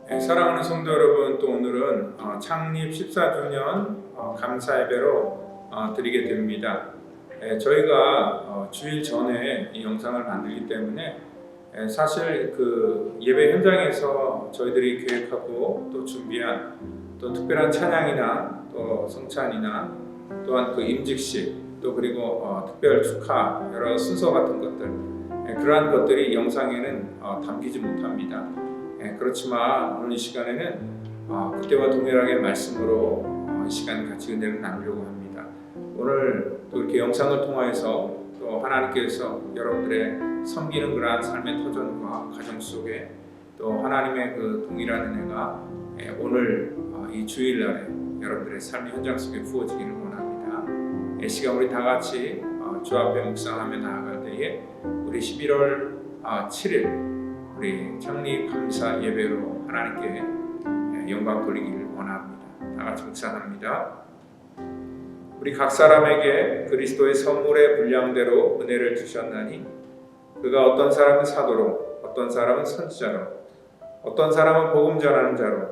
사랑하는 성도 여러분, 또 오늘은 창립 14주년 감사 예배로 드리게 됩니다. 저희가 주일 전에 이 영상을 만들기 때문에 사실 그 예배 현장에서 저희들이 계획하고 또 준비한 또 특별한 찬양이나 또 성찬이나 또한 그 임직식 또 그리고 특별 축하 여러 순서 같은 것들 그러한 것들이 영상에는 담기지 못합니다. 그렇지만 오늘 이 시간에는 그때와 동일하게 말씀으로 이 시간 같이 은혜를 나누려고 합니다. 오늘 또 이렇게 영상을 통하여서 또 하나님께서 여러분들의 섬기는 그러한 삶의 터전과 가정 속에 또 하나님의 그 동일한 은혜가 오늘 이 주일날에 여러분들의 삶의 현장 속에 부어지기를 원합니다. 이 시간 우리 다 같이 주 앞에 묵상하며 나아갈 때에 우리 11월 7일 우리 창립 감사 예배로 하나님께 영광 돌리기를 원합니다. 다 같이 묵상합니다. 우리 각 사람에게 그리스도의 선물의 분량대로 은혜를 주셨나니 그가 어떤 사람은 사도로, 어떤 사람은 선지자로, 어떤 사람은 복음 전하는 자로,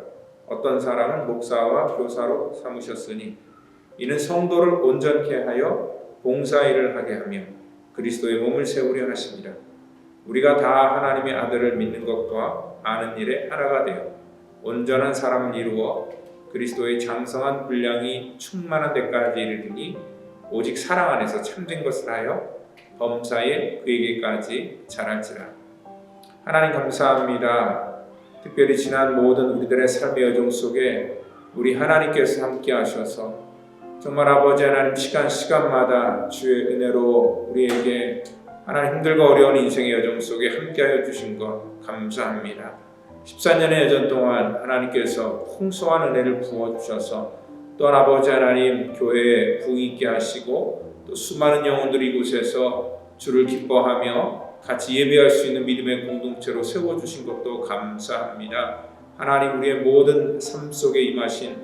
어떤 사람은 목사와 교사로 삼으셨으니 이는 성도를 온전케 하여 봉사일을 하게 하며 그리스도의 몸을 세우려 하십니다. 우리가 다 하나님의 아들을 믿는 것과 아는 일에 하나가 되어 온전한 사람을 이루어 그리스도의 장성한 분량이 충만한 데까지 이르리니 오직 사랑 안에서 참된 것을 하여 범사에 그에게까지 자랄지라. 하나님 감사합니다. 특별히 지난 모든 우리들의 삶의 여정 속에 우리 하나님께서 함께 하셔서 정말 아버지 하나님 시간마다 주의 은혜로 우리에게 하나님 힘들고 어려운 인생의 여정 속에 함께하여 주신 것 감사합니다. 14년의 여정 동안 하나님께서 풍성한 은혜를 부어주셔서 또한 아버지 하나님 교회에 부흥 있게 하시고 또 수많은 영혼들이 이곳에서 주를 기뻐하며 같이 예배할 수 있는 믿음의 공동체로 세워주신 것도 감사합니다. 하나님 우리의 모든 삶 속에 임하신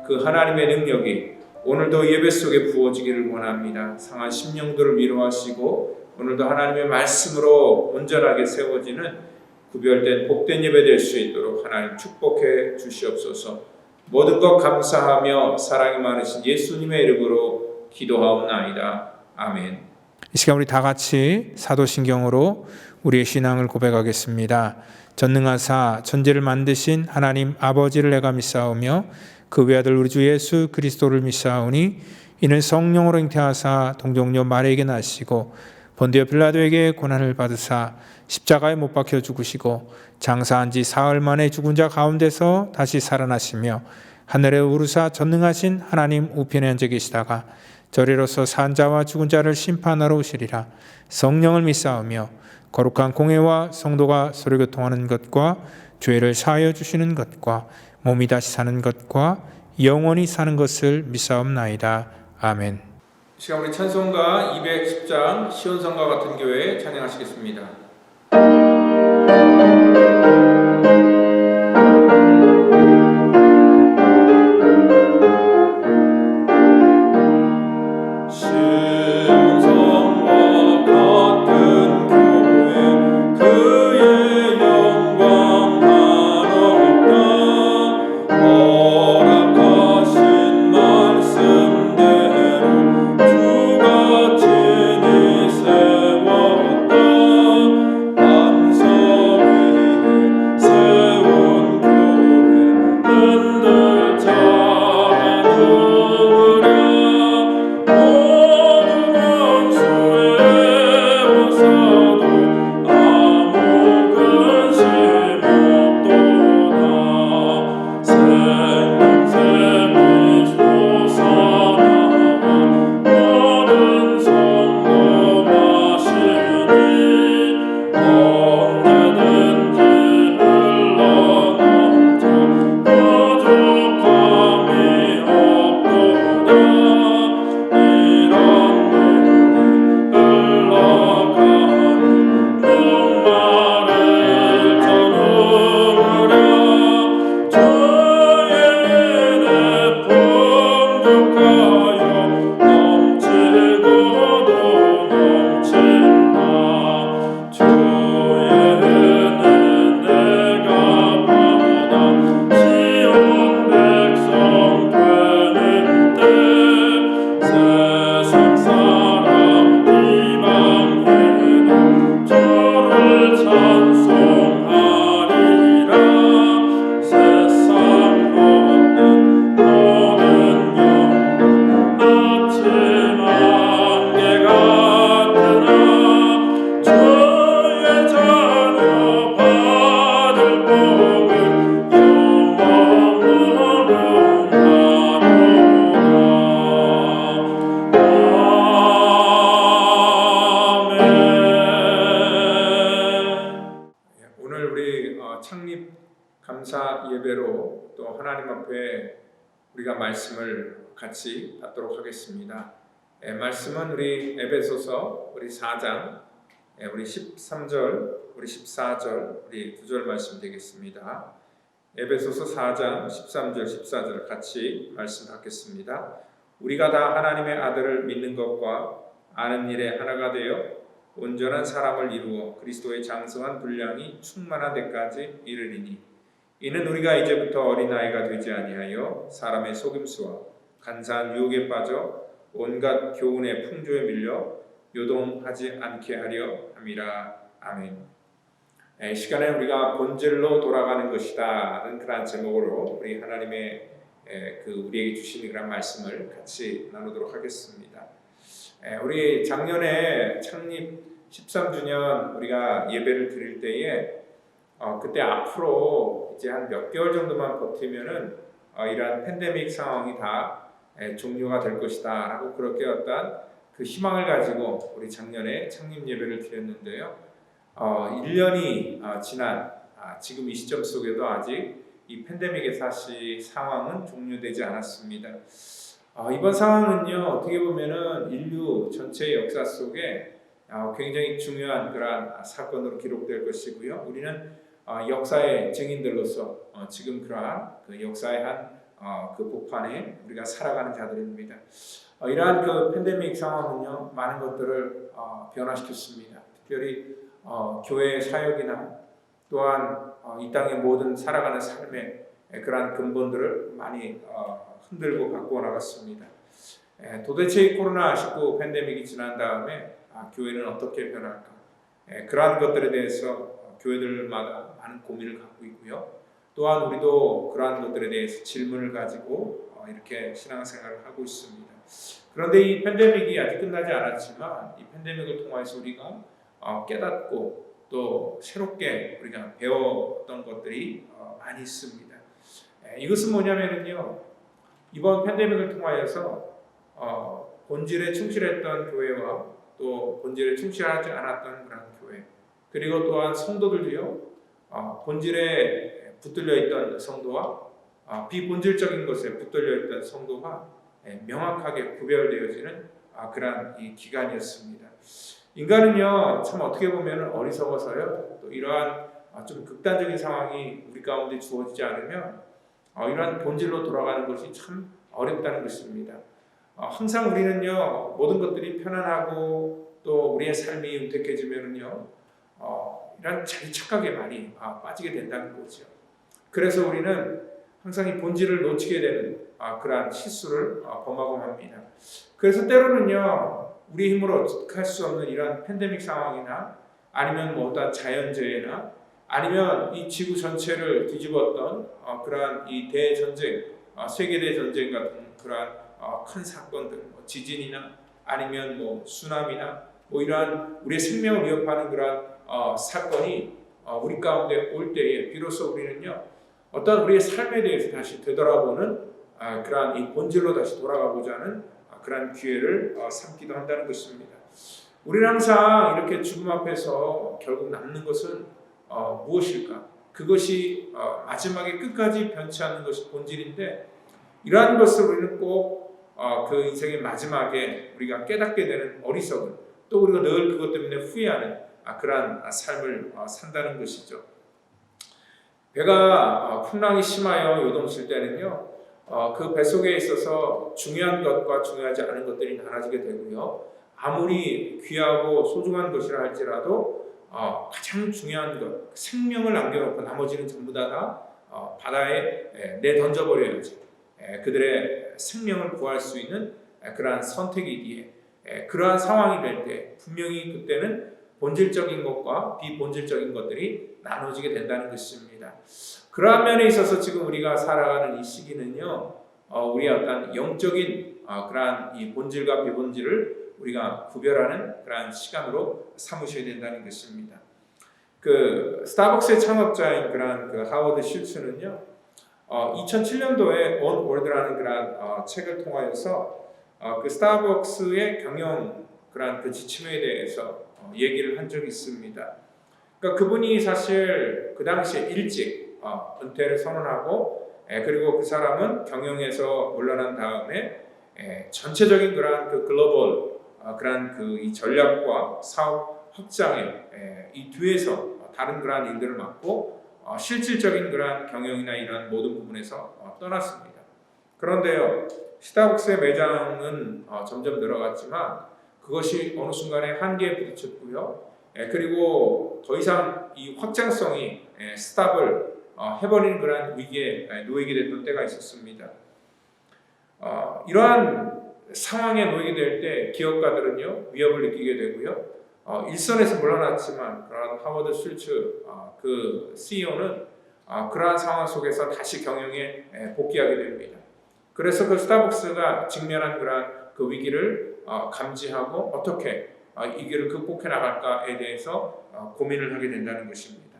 그 하나님의 능력이 오늘도 예배 속에 부어지기를 원합니다. 상한 심령들을 위로하시고 오늘도 하나님의 말씀으로 온전하게 세워지는 구별된 복된 예배 될 수 있도록 하나님 축복해 주시옵소서. 모든 것 감사하며 사랑이 많으신 예수님의 이름으로 기도하옵나이다. 아멘. 이 시간 우리 다 같이 사도신경으로 우리의 신앙을 고백하겠습니다. 전능하사 천지를 만드신 하나님 아버지를 내가 믿사오며 그 외아들 우리 주 예수 그리스도를 믿사오니 이는 성령으로 잉태하사 동정녀 마리아에게 나시고 본디오 빌라도에게 고난을 받으사 십자가에 못 박혀 죽으시고 장사한 지 사흘 만에 죽은 자 가운데서 다시 살아나시며 하늘에 오르사 전능하신 하나님 우편에 앉아 계시다가 저리로서 산 자와 죽은 자를 심판하러 오시리라. 성령을 믿사오며 거룩한 공회와 성도가 서로 교통하는 것과 죄를 사하여 주시는 것과 몸이 다시 사는 것과 영원히 사는 것을 믿사옵나이다. 아멘. 이 시간 우리 찬송가 210장 시온성가 같은 교회 찬양하시겠습니다. 주가 친히 세웠다 창립 감사 예배로 또 하나님 앞에 우리가 말씀을 같이 받도록 하겠습니다. 말씀은 우리 에베소서 우리 4장 우리 13절, 우리 14절, 우리 9절 말씀 되겠습니다. 에베소서 4장 13절, 14절 같이 말씀 받겠습니다. 우리가 다 하나님의 아들을 믿는 것과 아는 일에 하나가 되어 온전한 사람을 이루어 그리스도의 장성한 분량이 충만한 데까지 이르리니 이는 우리가 이제부터 어린아이가 되지 아니하여 사람의 속임수와 간사한 유혹에 빠져 온갖 교훈의 풍조에 밀려 요동하지 않게 하려 함이라. 아멘. 이 시간에 우리가 본질로 돌아가는 것이다는 그런 제목으로 우리 하나님의 우리에게 주시는 그런 말씀을 같이 나누도록 하겠습니다. 우리 작년에 창립 13주년 우리가 예배를 드릴 때에 그때 앞으로 이제 한 몇 개월 정도만 버티면은 이러한 팬데믹 상황이 다 종료가 될 것이다 라고 그렇게 어떤 그 희망을 가지고 우리 작년에 창립 예배를 드렸는데요. 1년이 지난 지금 이 시점 속에도 아직 이 팬데믹의 사실 상황은 종료되지 않았습니다. 이번 상황은요, 어떻게 보면은 인류 전체의 역사 속에 굉장히 중요한 그러한 사건으로 기록될 것이고요. 우리는 역사의 증인들로서 지금 그러한 그 역사의 한 그 복판에 우리가 살아가는 자들입니다. 이러한 그 팬데믹 상황은요, 많은 것들을 변화시켰습니다. 특별히 교회의 사역이나 또한 이 땅의 모든 살아가는 삶의 그러한 근본들을 많이 흔들고 바꾸어 나갔습니다. 도대체 이 코로나19 팬데믹이 지난 다음에 교회는 어떻게 변할까? 그러한 것들에 대해서 교회들마다 많은 고민을 갖고 있고요. 또한 우리도 그러한 것들에 대해서 질문을 가지고 이렇게 신앙생활을 하고 있습니다. 그런데 이 팬데믹이 아직 끝나지 않았지만 이 팬데믹을 통해서 우리가 깨닫고 또 새롭게 우리가 배웠던 것들이 많이 있습니다. 이것은 뭐냐면요, 이번 팬데믹을 통하여서 본질에 충실했던 교회와 또 본질에 충실하지 않았던 그런 교회, 그리고 또한 성도들도요, 본질에 붙들려 있던 성도와 비본질적인 것에 붙들려 있던 성도가 명확하게 구별되어지는 그러한 이 기간이었습니다. 인간은요, 참 어떻게 보면 어리석어서요, 또 이러한 좀 극단적인 상황이 우리 가운데 주어지지 않으면 이러한 본질로 돌아가는 것이 참 어렵다는 것입니다. 항상 우리는요, 모든 것들이 편안하고 또 우리의 삶이 윤택해지면은요, 이런 자기 착각에 많이 빠지게 된다는 거죠. 그래서 우리는 항상 이 본질을 놓치게 되는 그러한 실수를 범하고 맙니다. 그래서 때로는요, 우리 힘으로 어떻게 할 수 없는 이러한 팬데믹 상황이나 아니면 뭐 어떤 자연재해나 아니면 이 지구 전체를 뒤집었던 그러한 이 대전쟁, 세계대 전쟁 같은 그러한 큰 사건들, 지진이나 아니면 뭐 쓰나미나 뭐 이러한 우리의 생명을 위협하는 그러한 사건이 우리 가운데 올 때에 비로소 우리는요, 어떤 우리의 삶에 대해서 다시 되돌아보는 그러한 이 본질로 다시 돌아가고자 하는 그러한 기회를 삼기도 한다는 것입니다. 우리는 항상 이렇게 죽음 앞에서 결국 남는 것은 무엇일까? 그것이 마지막에 끝까지 변치 않는 것이 본질인데, 이러한 것을 우리는 꼭 그 인생의 마지막에 우리가 깨닫게 되는 어리석은, 또 우리가 늘 그것 때문에 후회하는 그러한 삶을 산다는 것이죠. 배가 풍랑이 심하여 요동칠 때는요, 그 배 속에 있어서 중요한 것과 중요하지 않은 것들이 나눠지게 되고요. 아무리 귀하고 소중한 것이라 할지라도 가장 중요한 것, 생명을 남겨놓고 나머지는 전부 다 바다에 내던져버려야지 그들의 생명을 구할 수 있는 그러한 선택이기에 그러한 상황이 될 때 분명히 그때는 본질적인 것과 비본질적인 것들이 나눠지게 된다는 것입니다. 그러한 면에 있어서 지금 우리가 살아가는 이 시기는요, 우리의 어떤 영적인 그러한 이 본질과 비본질을 우리가 구별하는 그러한 시간으로 삼으셔야 된다는 것입니다. 그 스타벅스의 창업자인 그러한 그 하워드 실츠는요, 2007년도에 On World라는 그러한 책을 통하여서 그 스타벅스의 경영 그러한 그 지침에 대해서 얘기를 한 적이 있습니다. 그러니까 그분이 사실 그 당시에 일찍 은퇴를 선언하고 그리고 그 사람은 경영에서 물러난 다음에 전체적인 그러한 그 글로벌 그러한 그 이 전략과 사업 확장에 이 뒤에서 다른 그러한 일들을 맡고 실질적인 그러한 경영이나 이런 모든 부분에서 떠났습니다. 그런데요, 스타벅스의 매장은 점점 늘어갔지만 그것이 어느 순간에 한계에 부딪혔고요. 그리고 더 이상 이 확장성이 스탑을 해버리는 그러한 위기에 놓이게 됐던 때가 있었습니다. 이러한 상황에 놓이게 될 때 기업가들은요 위협을 느끼게 되고요. 일선에서 물러났지만 그런 하워드 슐츠 그 CEO는 그러한 상황 속에서 다시 경영에 복귀하게 됩니다. 그래서 그 스타벅스가 직면한 그러한 그 위기를 감지하고 어떻게 이 길을 극복해 나갈까에 대해서 고민을 하게 된다는 것입니다.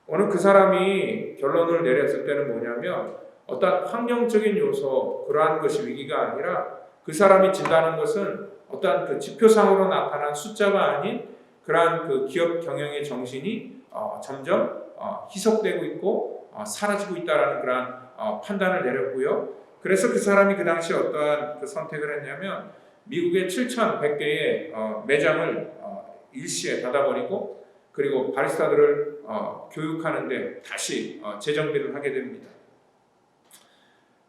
오늘 그 사람이 결론을 내렸을 때는 뭐냐면 어떤 환경적인 요소 그러한 것이 위기가 아니라 그 사람이 진단한 것은 어떤 그 지표상으로 나타난 숫자가 아닌 그러한 그 기업 경영의 정신이 점점 희석되고 있고 사라지고 있다라는 그러한 판단을 내렸고요. 그래서 그 사람이 그 당시 어떠한 그 선택을 했냐면 미국의 7,100개의 매장을 일시에 닫아버리고 그리고 바리스타들을 교육하는데 다시 재정비를 하게 됩니다.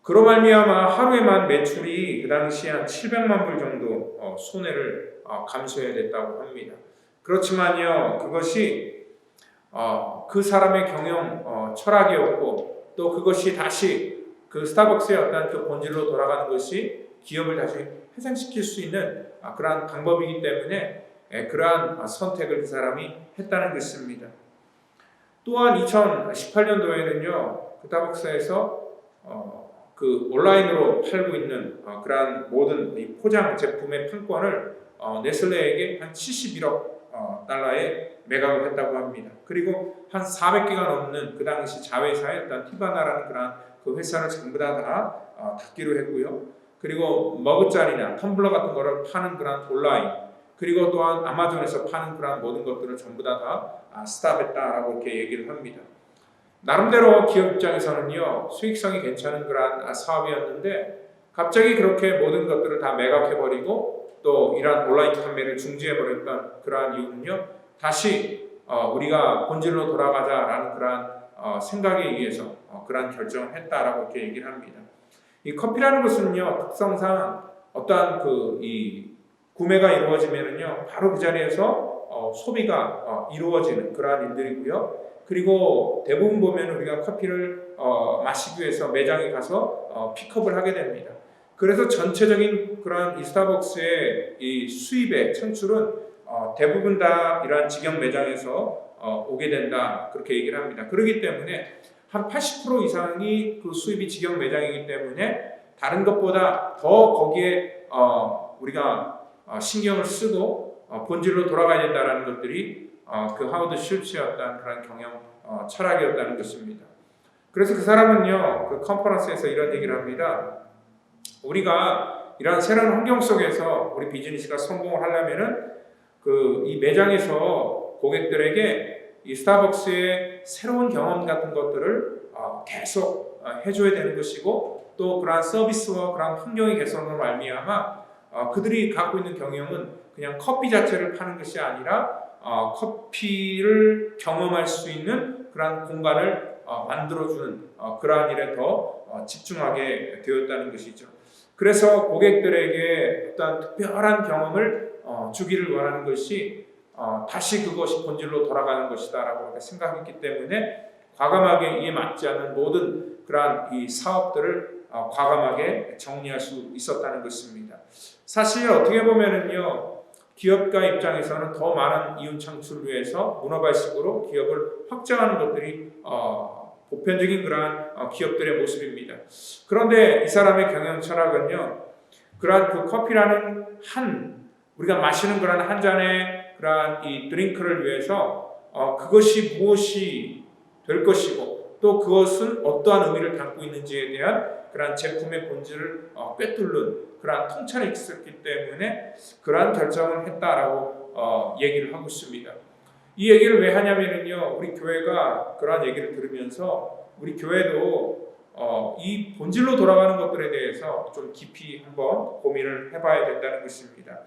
그로 말미암아 하루에만 매출이 그 당시에 한 700만 불 정도 손해를 감수해야 됐다고 합니다. 그렇지만요, 그것이 그 사람의 경영 철학이었고 또 그것이 다시 그 스타벅스의 어떤 그 본질로 돌아가는 것이 기업을 다시 회생시킬 수 있는 그러한 방법이기 때문에 그러한 선택을 그 사람이 했다는 것입니다. 또한 2018년도에는요, 그 스타벅스에서 그 온라인으로 팔고 있는 그러한 모든 이 포장 제품의 판권을 네슬레에게 한 71억 달러에 매각을 했다고 합니다. 그리고 한 400개가 넘는 그 당시 자회사였던 티바나라는 그러한 그 회사를 전부 다 닫기로 했고요. 그리고 머그잔이나 텀블러 같은 거를 파는 그런 온라인, 그리고 또한 아마존에서 파는 그런 모든 것들을 전부 다 스탑했다라고 이렇게 얘기를 합니다. 나름대로 기업 입장에서는요 수익성이 괜찮은 그런 사업이었는데 갑자기 그렇게 모든 것들을 다 매각해버리고 또 이러한 온라인 판매를 중지해버렸던 그러한 이유는요 다시 우리가 본질로 돌아가자라는 그러한 생각에 의해서 그러한 결정을 했다라고 이렇게 얘기를 합니다. 이 커피라는 것은요 특성상 어떠한 그 이 구매가 이루어지면은요 바로 그 자리에서 소비가 이루어지는 그러한 일들이고요. 그리고 대부분 보면 우리가 커피를 마시기 위해서 매장에 가서 픽업을 하게 됩니다. 그래서 전체적인 그런 이 스타벅스의 이 수입의 창출은 대부분 다 이러한 직영 매장에서 오게 된다 그렇게 얘기를 합니다. 그렇기 때문에 한 80% 이상이 그 수입이 직영 매장이기 때문에 다른 것보다 더 거기에 우리가 신경을 쓰고 본질로 돌아가야 된다는 것들이 그 하워드 슐츠였던 그런 경영 철학이었다는 것입니다. 그래서 그 사람은요 그 컨퍼런스에서 이런 얘기를 합니다. 우리가 이러한 새로운 환경 속에서 우리 비즈니스가 성공을 하려면은 그 이 매장에서 고객들에게 이 스타벅스의 새로운 경험 같은 것들을 계속 해줘야 되는 것이고 또 그러한 서비스와 그러한 환경의 개선으로 말미암아 그들이 갖고 있는 경영은 그냥 커피 자체를 파는 것이 아니라 커피를 경험할 수 있는 그러한 공간을 만들어주는 그러한 일에 더 집중하게 되었다는 것이죠. 그래서 고객들에게 어떤 특별한 경험을 주기를 원하는 것이 다시 그것이 본질로 돌아가는 것이다라고 생각했기 때문에 과감하게 이에 맞지 않는 모든 그러한 이 사업들을 과감하게 정리할 수 있었다는 것입니다. 사실 어떻게 보면은요 기업가 입장에서는 더 많은 이윤 창출을 위해서 문어발식으로 기업을 확장하는 것들이 보편적인 그러한 기업들의 모습입니다. 그런데 이 사람의 경영 철학은요 그러한 그 커피라는 우리가 마시는 그러한 한 잔의 그러한 이 드링크를 위해서 그것이 무엇이 될 것이고 또 그것은 어떠한 의미를 담고 있는지에 대한 그러한 제품의 본질을 꿰뚫는 그러한 통찰이 있었기 때문에 그러한 결정을 했다라고 얘기를 하고 있습니다. 이 얘기를 왜 하냐면요, 우리 교회가 그러한 얘기를 들으면서 우리 교회도 이 본질로 돌아가는 것들에 대해서 좀 깊이 한번 고민을 해봐야 된다는 것입니다.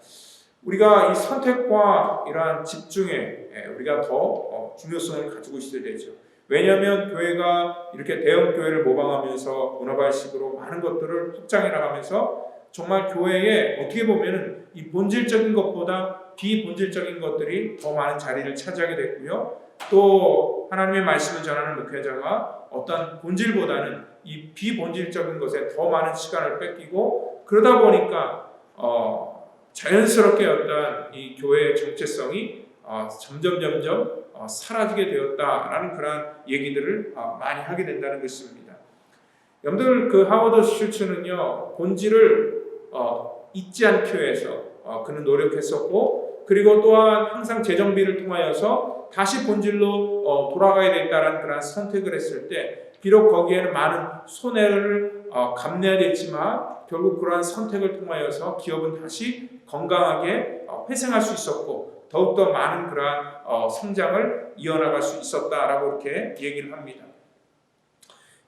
우리가 이 선택과 이러한 집중에 우리가 더 중요성을 가지고 있어야 되죠. 왜냐하면 교회가 이렇게 대형 교회를 모방하면서 문화발식으로 많은 것들을 확장해 나가면서 정말 교회에 어떻게 보면은 이 본질적인 것보다 비본질적인 것들이 더 많은 자리를 차지하게 됐고요. 또 하나님의 말씀을 전하는 목회자가 어떤 본질보다는 이 비본질적인 것에 더 많은 시간을 뺏기고 그러다 보니까 자연스럽게 어떤 이 교회의 정체성이 점점 사라지게 되었다라는 그런 얘기들을 많이 하게 된다는 것입니다. 여러분들 그 하워드 슐츠는요 본질을 잊지 않기 위해서 그는 노력했었고 그리고 또한 항상 재정비를 통하여서 다시 본질로 돌아가야 된다는 그런 선택을 했을 때 비록 거기에는 많은 손해를 감내해야 됐지만 결국 그러한 선택을 통하여서 기업은 다시 건강하게 회생할 수 있었고 더욱더 많은 그러한 성장을 이어나갈 수 있었다라고 이렇게 얘기를 합니다.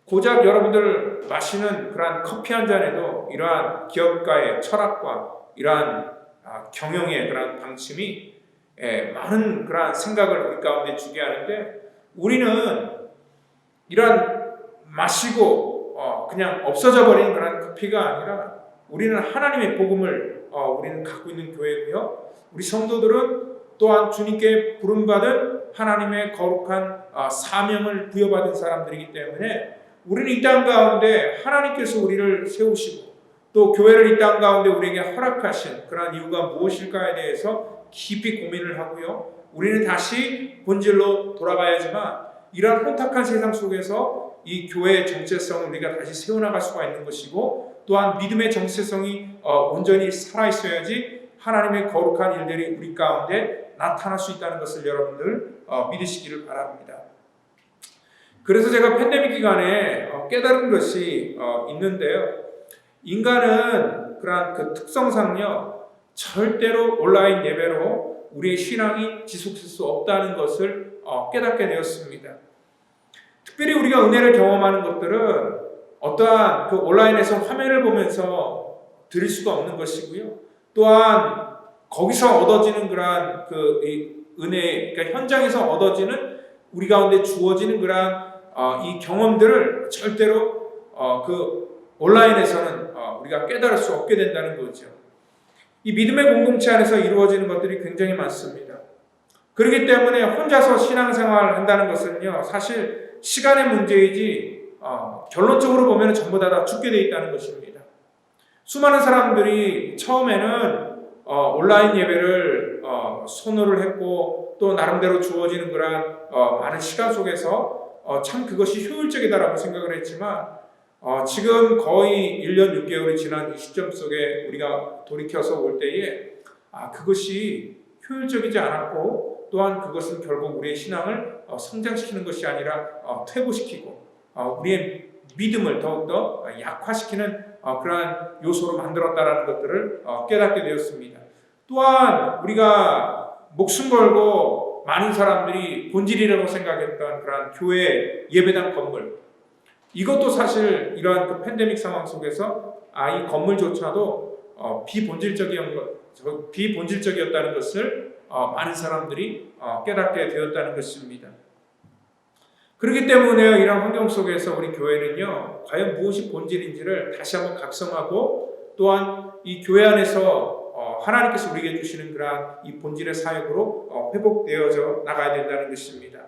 고작 여러분들 마시는 그러한 커피 한 잔에도 이러한 기업가의 철학과 이러한 경영의 그러한 방침이 많은 그러한 생각을 우리 가운데 주게 하는데 우리는 이러한 마시고 그냥 없어져 버리는 그런 커피가 아니라 우리는 하나님의 복음을 우리는 갖고 있는 교회고요. 우리 성도들은 또한 주님께 부름받은 하나님의 거룩한 사명을 부여받은 사람들이기 때문에 우리는 이 땅 가운데 하나님께서 우리를 세우시고 또 교회를 이 땅 가운데 우리에게 허락하신 그런 이유가 무엇일까에 대해서 깊이 고민을 하고요. 우리는 다시 본질로 돌아가야지만 이러한 혼탁한 세상 속에서 이 교회의 정체성을 우리가 다시 세워나갈 수가 있는 것이고 또한 믿음의 정체성이 온전히 살아있어야지 하나님의 거룩한 일들이 우리 가운데 나타날 수 있다는 것을 여러분들 믿으시기를 바랍니다. 그래서 제가 팬데믹 기간에 깨달은 것이 있는데요. 인간은 그러한 그 특성상요 절대로 온라인 예배로 우리의 신앙이 지속될 수 없다는 것을 깨닫게 되었습니다. 특별히 우리가 은혜를 경험하는 것들은 어떠한 그 온라인에서 화면을 보면서 드릴 수가 없는 것이고요. 또한 거기서 얻어지는 그러한 그 은혜, 그러니까 현장에서 얻어지는 우리 가운데 주어지는 그러한 이 경험들을 절대로 그 온라인에서는 우리가 깨달을 수 없게 된다는 거죠. 이 믿음의 공동체 안에서 이루어지는 것들이 굉장히 많습니다. 그렇기 때문에 혼자서 신앙생활을 한다는 것은요, 사실 시간의 문제이지 결론적으로 보면 전부 다 죽게 되어 있다는 것입니다. 수많은 사람들이 처음에는 온라인 예배를 선호를 했고 또 나름대로 주어지는 그런 많은 시간 속에서 참 그것이 효율적이다라고 생각을 했지만 지금 거의 1년 6개월이 지난 이 시점 속에 우리가 돌이켜서 올 때에 그것이 효율적이지 않았고 또한 그것은 결국 우리의 신앙을 성장시키는 것이 아니라 퇴보시키고 우리의 믿음을 더욱더 약화시키는 그러한 요소로 만들었다라는 것들을 깨닫게 되었습니다. 또한 우리가 목숨 걸고 많은 사람들이 본질이라고 생각했던 그러한 교회 예배당 건물, 이것도 사실 이러한 그 팬데믹 상황 속에서 이 건물조차도 비본질적이었다는 것을 많은 사람들이 깨닫게 되었다는 것입니다. 그렇기 때문에 이런 환경 속에서 우리 교회는요, 과연 무엇이 본질인지를 다시 한번 각성하고 또한 이 교회 안에서 하나님께서 우리에게 주시는 그러한 이 본질의 사역으로 회복되어져 나가야 된다는 것입니다.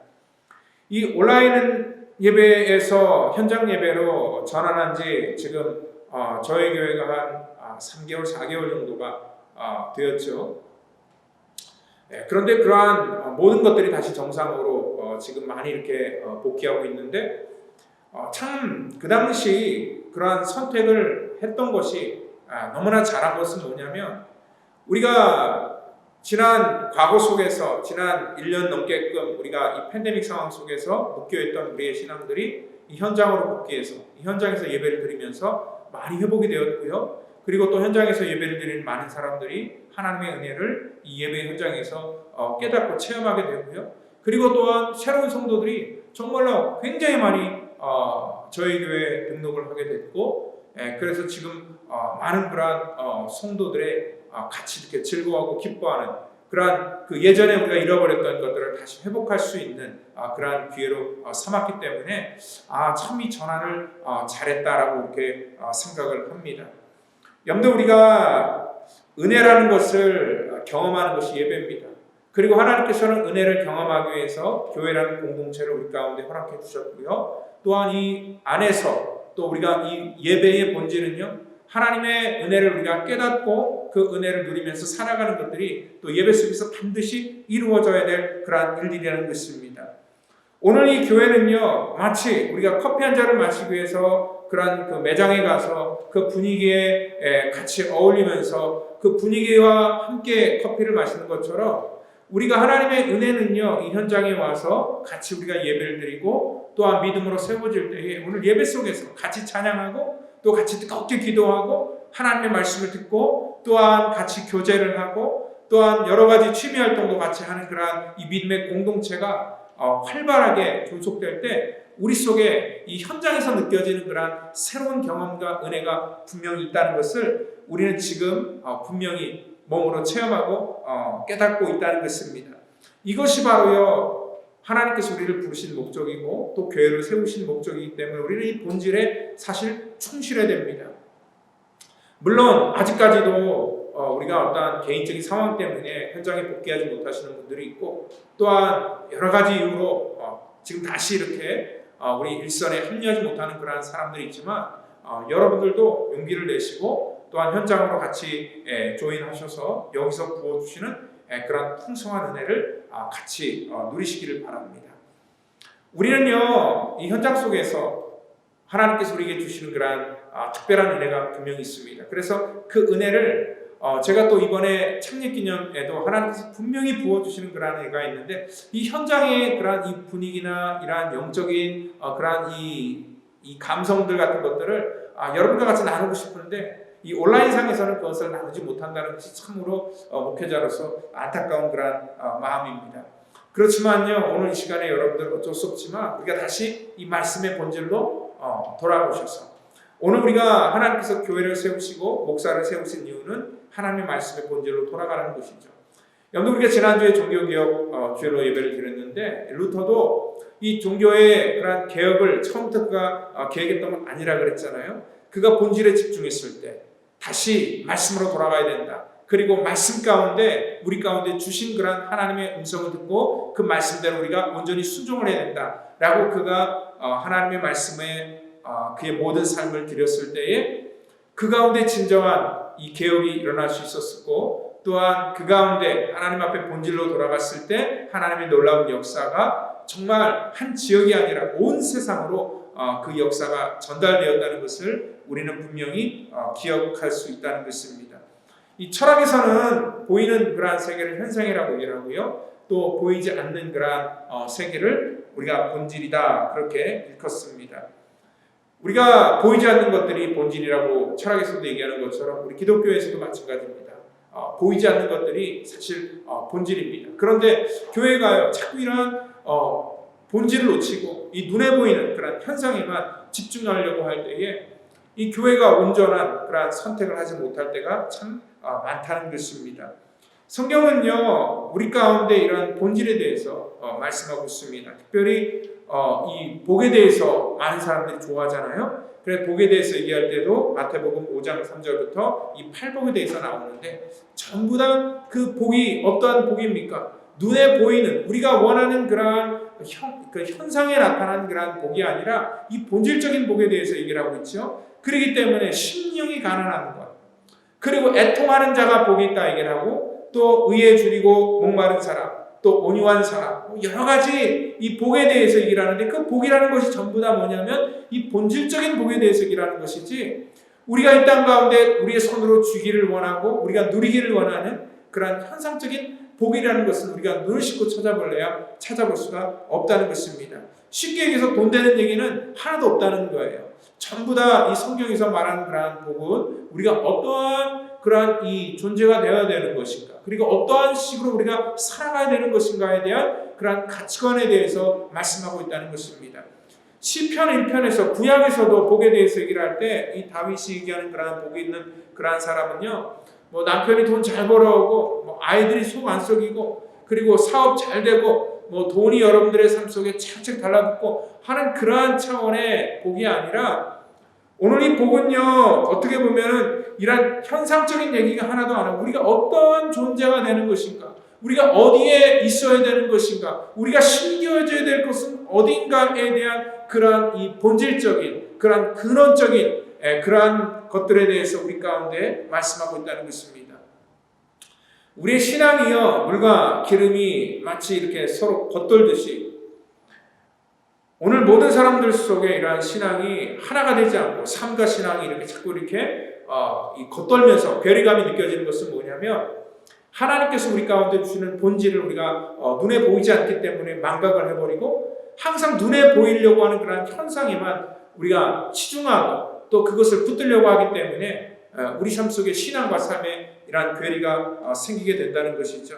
이 온라인 예배에서 현장 예배로 전환한 지 지금 저희 교회가 한 3개월, 4개월 정도가 되었죠. 그런데 그러한 모든 것들이 다시 정상으로 지금 많이 이렇게 복귀하고 있는데 참 그 당시 그러한 선택을 했던 것이 너무나 잘한 것은 뭐냐면 우리가 지난 과거 속에서 지난 1년 넘게끔 우리가 이 팬데믹 상황 속에서 묶여있던 우리의 신앙들이 이 현장으로 복귀해서 이 현장에서 예배를 드리면서 많이 회복이 되었고요. 그리고 또 현장에서 예배를 드리는 많은 사람들이 하나님의 은혜를 이 예배 현장에서 깨닫고 체험하게 되고요. 그리고 또한 새로운 성도들이 정말로 굉장히 많이 저희 교회에 등록을 하게 됐고, 그래서 지금 많은 그러한 성도들의 같이 이렇게 즐거워하고 기뻐하는 그러한 그 예전에 우리가 잃어버렸던 것들을 다시 회복할 수 있는 그러한 기회로 삼았기 때문에 참 이 전환을 잘했다라고 이렇게 생각을 합니다. 여러분들, 우리가 은혜라는 것을 경험하는 것이 예배입니다. 그리고 하나님께서는 은혜를 경험하기 위해서 교회라는 공동체를 우리 가운데 허락해 주셨고요. 또한 이 안에서 또 우리가 이 예배의 본질은요, 하나님의 은혜를 우리가 깨닫고 그 은혜를 누리면서 살아가는 것들이 또 예배 속에서 반드시 이루어져야 될 그러한 일들이라는 것입니다. 오늘 이 교회는요, 마치 우리가 커피 한 잔을 마시기 위해서 그러한 그 매장에 가서 그 분위기에 같이 어울리면서 그 분위기와 함께 커피를 마시는 것처럼, 우리가 하나님의 은혜는요, 이 현장에 와서 같이 우리가 예배를 드리고 또한 믿음으로 세워질 때에 오늘 예배 속에서 같이 찬양하고 또 같이 뜨겁게 기도하고 하나님의 말씀을 듣고 또한 같이 교제를 하고 또한 여러 가지 취미 활동도 같이 하는 그러한 이 믿음의 공동체가 활발하게 존속될 때 우리 속에 이 현장에서 느껴지는 그러한 새로운 경험과 은혜가 분명히 있다는 것을 우리는 지금 분명히 몸으로 체험하고 깨닫고 있다는 것입니다. 이것이 바로요, 하나님께서 우리를 부르신 목적이고 또 교회를 세우신 목적이기 때문에 우리는 이 본질에 사실 충실해야 됩니다. 물론 아직까지도 우리가 어떠한 개인적인 상황 때문에 현장에 복귀하지 못하시는 분들이 있고 또한 여러 가지 이유로 지금 다시 이렇게 우리 일선에 합류하지 못하는 그러한 사람들이 있지만 여러분들도 용기를 내시고 또한 현장으로 같이 조인하셔서 여기서 부어주시는 그런 풍성한 은혜를 같이 누리시기를 바랍니다. 우리는요, 이 현장 속에서 하나님께서 우리에게 주시는 그런 특별한 은혜가 분명히 있습니다. 그래서 그 은혜를 제가 또 이번에 창립기념에도 하나님께서 분명히 부어주시는 그런 은혜가 있는데, 이 현장의 그런 이 분위기나 이러한 영적인 그런 이 감성들 같은 것들을 여러분과 같이 나누고 싶은데 이 온라인상에서는 그것을 나누지 못한다는 것이 참으로 목회자로서 안타까운 그런 마음입니다. 그렇지만요, 오늘 이 시간에 여러분들 어쩔 수 없지만 우리가 다시 이 말씀의 본질로 돌아오셔서 오늘 우리가 하나님께서 교회를 세우시고 목사를 세우신 이유는 하나님의 말씀의 본질로 돌아가는 것이죠. 여러분, 우리가 지난주에 종교개혁 주일로 예배를 드렸는데 루터도 이 종교의 그런 개혁을 처음부터 그가 계획했던 건 아니라 그랬잖아요. 그가 본질에 집중했을 때 다시 말씀으로 돌아가야 된다. 그리고 말씀 가운데 우리 가운데 주신 그런 하나님의 음성을 듣고 그 말씀대로 우리가 온전히 순종을 해야 된다라고 그가 하나님의 말씀에 그의 모든 삶을 드렸을 때에 그 가운데 진정한 이 개혁이 일어날 수 있었고 또한 그 가운데 하나님 앞에 본질로 돌아갔을 때 하나님의 놀라운 역사가 정말 한 지역이 아니라 온 세상으로 그 역사가 전달되었다는 것을 우리는 분명히 기억할 수 있다는 것입니다. 이 철학에서는 보이는 그러한 세계를 현상이라고 얘기를 하고요. 또 보이지 않는 그러한 세계를 우리가 본질이다 그렇게 일컫습니다. 우리가 보이지 않는 것들이 본질이라고 철학에서도 얘기하는 것처럼 우리 기독교에서도 마찬가지입니다. 보이지 않는 것들이 사실 본질입니다. 그런데 교회가요, 자꾸 이런 본질을 놓치고 이 눈에 보이는 그런 현상에만 집중하려고 할 때에 이 교회가 온전한 그런 선택을 하지 못할 때가 참 많다는 것입니다. 성경은요, 우리 가운데 이런 본질에 대해서 말씀하고 있습니다. 특별히 이 복에 대해서 많은 사람들이 좋아하잖아요. 그래서 복에 대해서 얘기할 때도 마태복음 5장 3절부터 이 팔복에 대해서 나오는데 전부 다 그 복이 어떠한 복입니까? 눈에 보이는 우리가 원하는 그러한 그 현상에 나타나는 그러한 복이 아니라 이 본질적인 복에 대해서 얘기를 하고 있죠. 그렇기 때문에 심령이 가난한 것, 그리고 애통하는 자가 복이 있다 얘기를 하고 또 의에 줄이고 목마른 사람, 또 온유한 사람, 여러 가지 이 복에 대해서 얘기를 하는데 그 복이라는 것이 전부 다 뭐냐면 이 본질적인 복에 대해서 얘기를 하는 것이지 우리가 이 땅 가운데 우리의 손으로 주기를 원하고 우리가 누리기를 원하는 그런 현상적인 복이라는 것은 우리가 눈을 씻고 찾아볼 수가 없다는 것입니다. 쉽게 얘기해서 돈 되는 얘기는 하나도 없다는 거예요. 전부 다 이 성경에서 말하는 그러한 복은 우리가 어떠한 그러한 이 존재가 되어야 되는 것인가, 그리고 어떠한 식으로 우리가 살아가야 되는 것인가에 대한 그런 가치관에 대해서 말씀하고 있다는 것입니다. 시편 1편에서 구약에서도 복에 대해서 얘기를 할 때 이 다윗이 얘기하는 그러한 복이 있는 그러한 사람은요, 뭐 남편이 돈 잘 벌어오고, 뭐 아이들이 속 안 썩이고, 그리고 사업 잘 되고, 뭐 돈이 여러분들의 삶 속에 착착 달라붙고 하는 그러한 차원의 복이 아니라, 오늘 이 복은요, 어떻게 보면은 이런 현상적인 얘기가 하나도 안 하고, 우리가 어떠한 존재가 되는 것인가, 우리가 어디에 있어야 되는 것인가, 우리가 심겨져야 될 것은 어딘가에 대한 그러한 이 본질적인, 그러한 근원적인 그러한 것들에 대해서 우리 가운데 말씀하고 있다는 것입니다. 우리의 신앙이요, 물과 기름이 마치 이렇게 서로 겉돌듯이 오늘 모든 사람들 속에 이러한 신앙이 하나가 되지 않고 삶과 신앙이 이렇게 자꾸 이렇게 겉돌면서 괴리감이 느껴지는 것은 뭐냐면, 하나님께서 우리 가운데 주시는 본질을 우리가 눈에 보이지 않기 때문에 망각을 해버리고, 항상 눈에 보이려고 하는 그런 현상에만 우리가 치중하고 또 그것을 붙들려고 하기 때문에 우리 삶 속에 신앙과 삶에 이러한 괴리가 생기게 된다는 것이죠.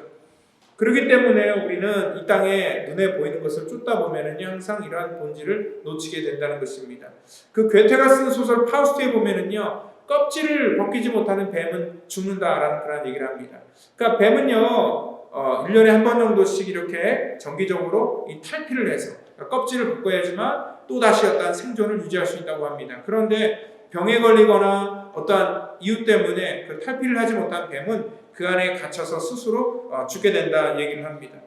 그렇기 때문에 우리는 이 땅에 눈에 보이는 것을 쫓다 보면 항상 이러한 본질을 놓치게 된다는 것입니다. 그 괴테가 쓴 소설 파우스트에 보면은요, 껍질을 벗기지 못하는 뱀은 죽는다라는 그런 얘기를 합니다. 그러니까 뱀은요, 1년에 한 번 정도씩 이렇게 정기적으로 이 탈피를 해서 껍질을 벗겨야지만 또 다시 어떤 생존을 유지할 수 있다고 합니다. 그런데 병에 걸리거나 어떠한 이유 때문에 그 탈피를 하지 못한 뱀은 그 안에 갇혀서 스스로 죽게 된다 얘기를 합니다.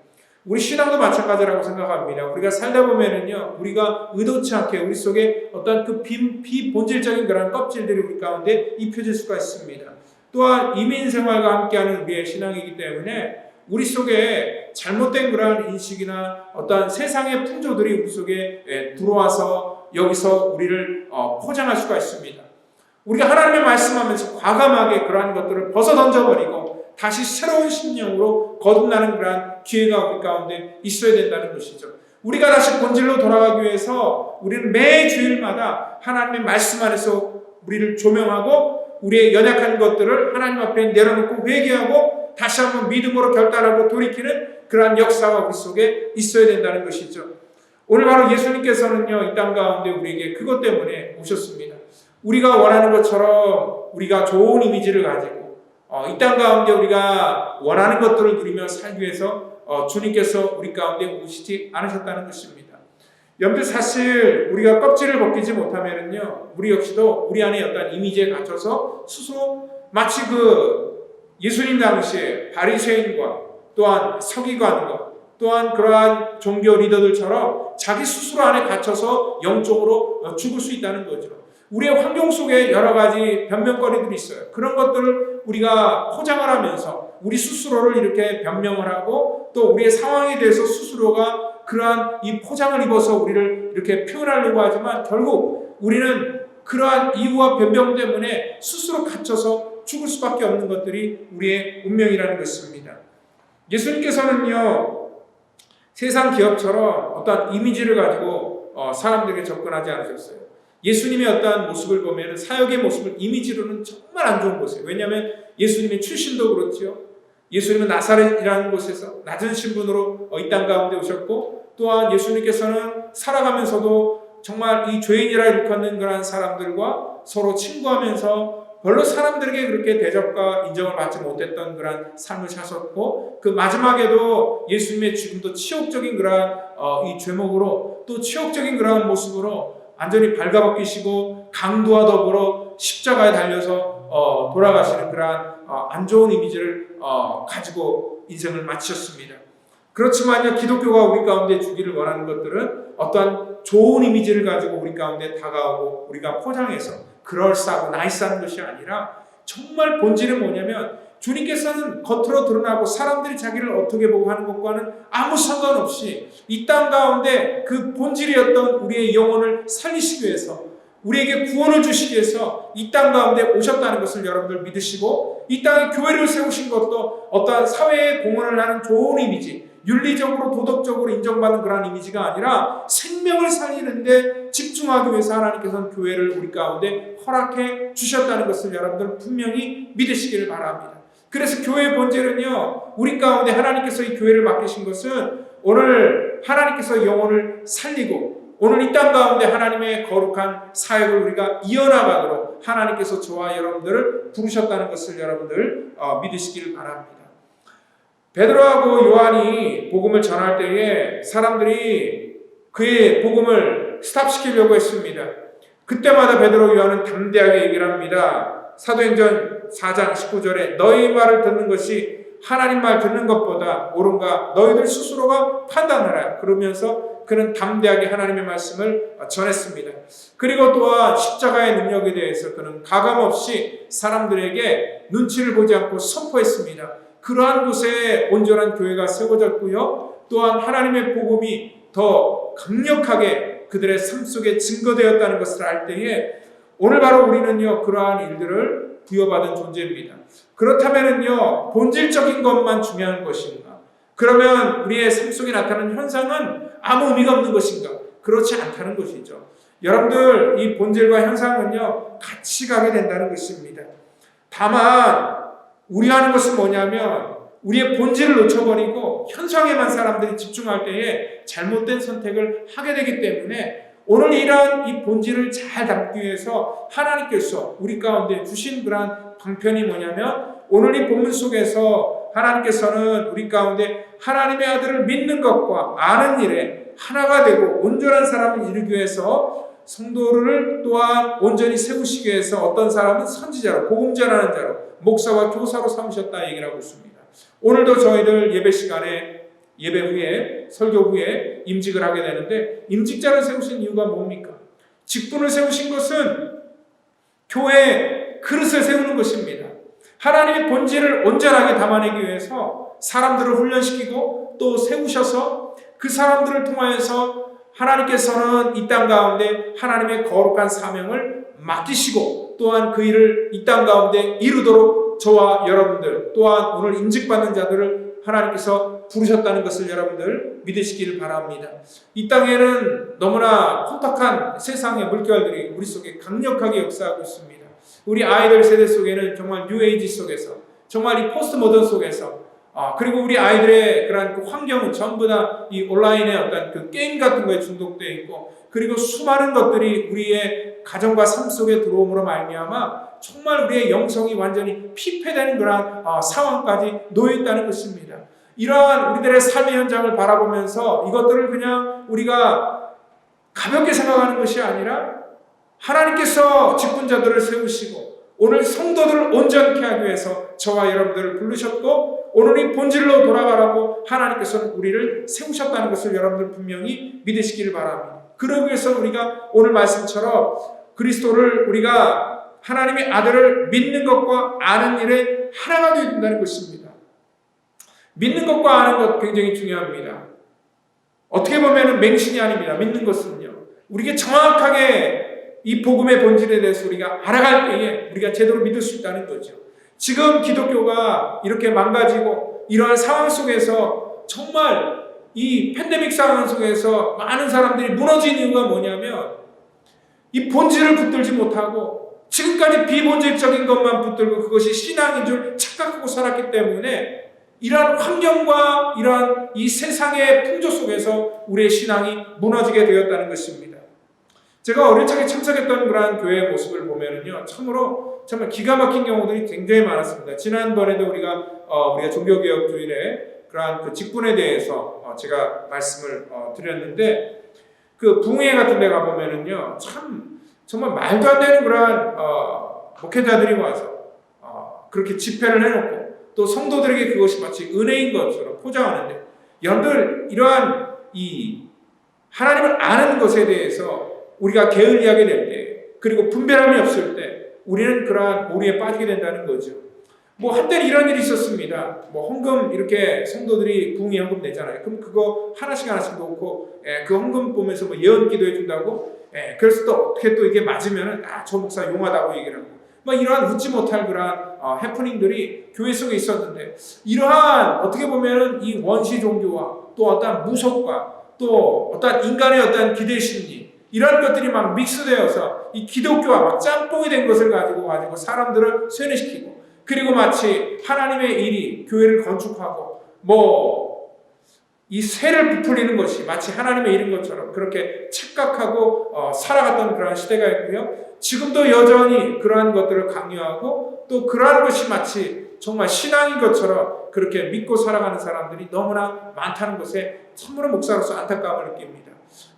우리 신앙도 마찬가지라고 생각합니다. 우리가 살다 보면은요, 우리가 의도치 않게 우리 속에 어떤 그 비본질적인 그런 껍질들이 우리 가운데 입혀질 수가 있습니다. 또한 이민 생활과 함께하는 우리의 신앙이기 때문에 우리 속에 잘못된 그러한 인식이나 어떤 세상의 풍조들이 우리 속에 들어와서 여기서 우리를 포장할 수가 있습니다. 우리가 하나님의 말씀하면서 과감하게 그러한 것들을 벗어 던져버리고 다시 새로운 심령으로 거듭나는 그러한 기회가 우리 가운데 있어야 된다는 것이죠. 우리가 다시 본질로 돌아가기 위해서 우리는 매 주일마다 하나님의 말씀 안에서 우리를 조명하고 우리의 연약한 것들을 하나님 앞에 내려놓고 회개하고 다시 한번 믿음으로 결단하고 돌이키는 그러한 역사가 우리 속에 있어야 된다는 것이죠. 오늘 바로 예수님께서는요, 이 땅 가운데 우리에게 그것 때문에 오셨습니다. 우리가 원하는 것처럼 우리가 좋은 이미지를 가지고 이 땅 가운데 우리가 원하는 것들을 누리며 살기 위해서 주님께서 우리 가운데 오시지 않으셨다는 것입니다. 여러분들 사실 우리가 껍질을 벗기지 못하면은요, 우리 역시도 우리 안에 어떤 이미지에 갇혀서 스스로 마치 그 예수님 당시에 바리새인과 또한 서기관과 또한 그러한 종교 리더들처럼 자기 스스로 안에 갇혀서 영적으로 죽을 수 있다는 거죠. 우리의 환경 속에 여러 가지 변명거리들이 있어요. 그런 것들을 우리가 포장을 하면서 우리 스스로를 이렇게 변명을 하고 또 우리의 상황에 대해서 스스로가 그러한 이 포장을 입어서 우리를 이렇게 표현하려고 하지만 결국 우리는 그러한 이유와 변명 때문에 스스로 갇혀서 죽을 수밖에 없는 것들이 우리의 운명이라는 것입니다. 예수님께서는요, 세상 기업처럼 어떤 이미지를 가지고 사람들에게 접근하지 않으셨어요. 예수님의 어떤 모습을 보면 사역의 모습을 이미지로는 정말 안 좋은 곳이에요. 왜냐하면 예수님의 출신도 그렇죠. 예수님은 나사렛이라는 곳에서 낮은 신분으로 이 땅 가운데 오셨고, 또한 예수님께서는 살아가면서도 정말 이 죄인이라 일컫는 그런 사람들과 서로 친구하면서 별로 사람들에게 그렇게 대접과 인정을 받지 못했던 그런 삶을 사셨고, 그 마지막에도 예수님의 죽음도 치욕적인 그런 이 죄목으로 또 치욕적인 그런 모습으로 완전히 발가벗기시고 강도와 더불어 십자가에 달려서 돌아가시는 그러한 안 좋은 이미지를 가지고 인생을 마치셨습니다. 그렇지만요, 기독교가 우리 가운데 주기를 원하는 것들은 어떠한 좋은 이미지를 가지고 우리 가운데 다가오고 우리가 포장해서 그럴싸하고 나이스한 것이 아니라 정말 본질은 뭐냐면 주님께서는 겉으로 드러나고 사람들이 자기를 어떻게 보고 하는 것과는 아무 상관없이 이 땅 가운데 그 본질이었던 우리의 영혼을 살리시기 위해서 우리에게 구원을 주시기 위해서 이 땅 가운데 오셨다는 것을 여러분들 믿으시고, 이 땅에 교회를 세우신 것도 어떠한 사회에 공헌을 하는 좋은 이미지, 윤리적으로 도덕적으로 인정받는 그런 이미지가 아니라 생명을 살리는데 집중하기 위해서 하나님께서는 교회를 우리 가운데 허락해 주셨다는 것을 여러분들 분명히 믿으시기를 바랍니다. 그래서 교회의 본질은요, 우리 가운데 하나님께서 이 교회를 맡기신 것은 오늘 하나님께서 영혼을 살리고 오늘 이 땅 가운데 하나님의 거룩한 사역을 우리가 이어나가도록 하나님께서 저와 여러분들을 부르셨다는 것을 여러분들 믿으시길 바랍니다. 베드로하고 요한이 복음을 전할 때에 사람들이 그의 복음을 스탑시키려고 했습니다. 그때마다 베드로 요한은 담대하게 얘기를 합니다. 사도행전 4장 19절에 너희 말을 듣는 것이 하나님 말 듣는 것보다 옳은가 너희들 스스로가 판단하라. 그러면서 그는 담대하게 하나님의 말씀을 전했습니다. 그리고 또한 십자가의 능력에 대해서 그는 가감없이 사람들에게 눈치를 보지 않고 선포했습니다. 그러한 곳에 온전한 교회가 세워졌고요. 또한 하나님의 복음이 더 강력하게 그들의 삶 속에 증거되었다는 것을 알 때에 오늘 바로 우리는요 그러한 일들을 부여받은 존재입니다. 그렇다면은요 본질적인 것만 중요한 것인가? 그러면 우리의 삶 속에 나타나는 현상은 아무 의미가 없는 것인가? 그렇지 않다는 것이죠. 여러분들 이 본질과 현상은요 같이 가게 된다는 것입니다. 다만 우려하는 것은 뭐냐면 우리의 본질을 놓쳐버리고 현상에만 사람들이 집중할 때에 잘못된 선택을 하게 되기 때문에 오늘 이러한 이 본질을 잘 담기 위해서 하나님께서 우리 가운데 주신 그러한 방편이 뭐냐면 오늘 이 본문 속에서 하나님께서는 우리 가운데 하나님의 아들을 믿는 것과 아는 일에 하나가 되고 온전한 사람을 이루기 위해서 성도를 또한 온전히 세우시기 위해서 어떤 사람은 선지자로 복음 전하는 자로 목사와 교사로 삼으셨다 얘기를 하고 있습니다. 오늘도 저희들 예배 시간에 예배 후에 설교 후에 임직을 하게 되는데 임직자를 세우신 이유가 뭡니까? 직분을 세우신 것은 교회의 그릇을 세우는 것입니다. 하나님의 본질을 온전하게 담아내기 위해서 사람들을 훈련시키고 또 세우셔서 그 사람들을 통하여서 하나님께서는 이 땅 가운데 하나님의 거룩한 사명을 맡기시고 또한 그 일을 이 땅 가운데 이루도록 저와 여러분들 또한 오늘 임직받는 자들을 하나님께서 부르셨다는 것을 여러분들 믿으시길 바랍니다. 이 땅에는 너무나 혼탁한 세상의 물결들이 우리 속에 강력하게 역사하고 있습니다. 우리 아이들 세대 속에는 정말 뉴에이지 속에서 정말 이 포스트 모던 속에서 그리고 우리 아이들의 그런 그 환경은 전부 다 이 온라인의 어떤 그 게임 같은 거에 중독되어 있고 그리고 수많은 것들이 우리의 가정과 삶 속에 들어옴으로 말미암아 정말 우리의 영성이 완전히 피폐되는 그런 상황까지 놓여 있다는 것입니다. 이러한 우리들의 삶의 현장을 바라보면서 이것들을 그냥 우리가 가볍게 생각하는 것이 아니라 하나님께서 직분자들을 세우시고 오늘 성도들을 온전케 하기 위해서 저와 여러분들을 부르셨고 오늘 이 본질로 돌아가라고 하나님께서는 우리를 세우셨다는 것을 여러분들 분명히 믿으시기를 바랍니다. 그러기 위해서 우리가 오늘 말씀처럼 그리스도를 우리가 하나님의 아들을 믿는 것과 아는 일에 하나가 되어야 된다는 것입니다. 믿는 것과 아는 것 굉장히 중요합니다. 어떻게 보면 맹신이 아닙니다. 믿는 것은요. 우리가 정확하게 이 복음의 본질에 대해서 우리가 알아갈 때에 우리가 제대로 믿을 수 있다는 거죠. 지금 기독교가 이렇게 망가지고 이러한 상황 속에서 정말 이 팬데믹 상황 속에서 많은 사람들이 무너진 이유가 뭐냐면 이 본질을 붙들지 못하고 지금까지 비본질적인 것만 붙들고 그것이 신앙인 줄 착각하고 살았기 때문에 이러한 환경과 이러한 이 세상의 풍조 속에서 우리의 신앙이 무너지게 되었다는 것입니다. 제가 어릴 적에 참석했던 그러한 교회의 모습을 보면은요, 참으로 정말 기가 막힌 경우들이 굉장히 많았습니다. 지난번에도 우리가 종교개혁 주일에 그러한 그 직분에 대해서 제가 말씀을 드렸는데 그 붕회 같은 데 가보면은요, 참 정말 말도 안 되는 그러한 목회자들이 와서 그렇게 집회를 해놓고 또 성도들에게 그것이 마치 은혜인 것처럼 포장하는데 여러분들 이러한 이 하나님을 아는 것에 대해서 우리가 게을리하게 될 때, 그리고 분별함이 없을 때, 우리는 그러한 오리에 빠지게 된다는 거죠. 한때는 이런 일이 있었습니다. 헌금 이렇게 성도들이 부흥회 헌금 내잖아요. 그럼 그거 하나씩 놓고, 그 헌금 보면서 예언 기도해 준다고, 그래서 또 어떻게 또 이게 맞으면은, 저 목사 용하다고 얘기를 하고, 이러한 웃지 못할 그러한 해프닝들이 교회 속에 있었는데, 이러한 어떻게 보면은 이 원시 종교와 또 어떤 무속과 또 어떤 인간의 어떤 기대 심리, 이런 것들이 막 믹스되어서 이 기독교와 막 짬뽕이 된 것을 가지고 사람들을 세뇌시키고 그리고 마치 하나님의 일이 교회를 건축하고 이 쇠를 부풀리는 것이 마치 하나님의 일인 것처럼 그렇게 착각하고 살아갔던 그러한 시대가 있고요. 지금도 여전히 그러한 것들을 강요하고 또 그러한 것이 마치 정말 신앙인 것처럼 그렇게 믿고 살아가는 사람들이 너무나 많다는 것에 참으로 목사로서 안타까움을 느낍니다.